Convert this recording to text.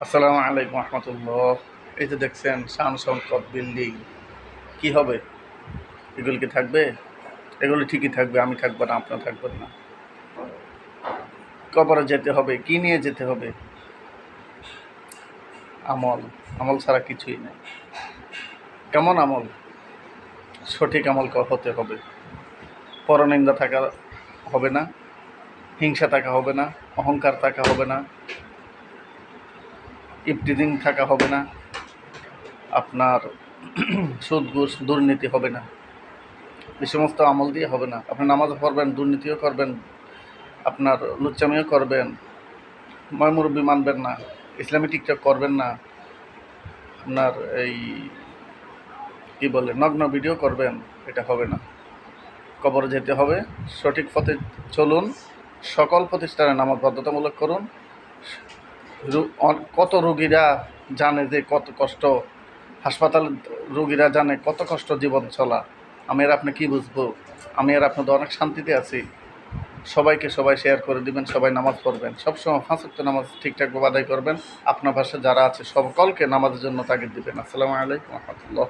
আসসালামু আলাইকুম রহমতুল্লাহ। এই যে দেখছেন শান শৌকত বিল্ডিং, কি হবে? এগুলি কি থাকবে? এগুলি ঠিকই থাকবে, আমি থাকবো না, আপনার থাকবেন না। কবরে যেতে হবে, কি নিয়ে যেতে হবে? আমল। আমল ছাড়া কিছুই নেই। কেমন আমল? সঠিক আমল হতে হবে। পরনিন্দা থাকা হবে না, হিংসা থাকা হবে না, অহংকার থাকা হবে না, ইফতিজিং থাকা হবে না, আপনার সুদ ঘুষ দুর্নীতি হবে না। এই সমস্ত আমল দিয়ে হবে না। আপনি নামাজও পড়বেন, দুর্নীতিও করবেন, আপনার লুচ্চামিও করবেন, ময়মুরব্বি মানবেন না, ইসলামী টিকটক করবেন না, আপনার এই কী বলে নগ্ন ভিডিও করবেন, এটা হবে না। কবরে যেতে হবে, সঠিক পথে চলুন, সকল প্রতিষ্ঠানে নামাজ বাধ্যতামূলক করুন। কত রোগীরা জানে যে কত কষ্ট, হাসপাতালের রোগীরা জানে কত কষ্ট জীবন চলা। আমি আর আপনি কী বুঝবো? আমি আর আপনাদের অনেক শান্তিতে আছি। সবাইকে সবাই শেয়ার করে দিবেন, সবাই নামাজ পড়বেন, সবসময় 5 ওয়াক্ত নামাজ ঠিকঠাকভাবে আদায় করবেন। আপনার পাশে যারা আছে সকলকে নামাজের জন্য তাগিদ দিবেন। আসসালামু আলাইকুম রহমতুল্লাহ।